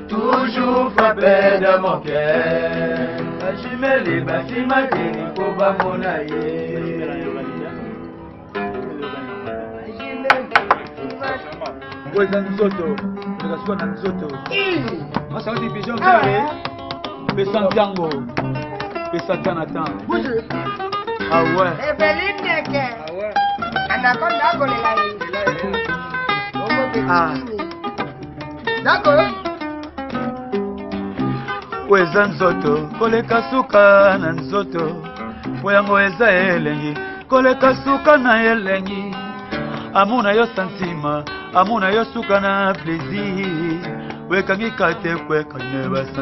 toujours frappé de mon cœur. Jimeli, Bafima, Denico, Bamonaye. Nzoto, Nzoto. Moi, ça va être pigeon, Pessan Django, Pessan Tanatan. Ah ouais. Ah. D'accord. Weza nzoto, koleka suka na nzoto. Weyango eza elengi, koleka suka na elengi. Amuna yo santima, amuna yo suka na plaisir. Wekangi kate kwe kanye basa.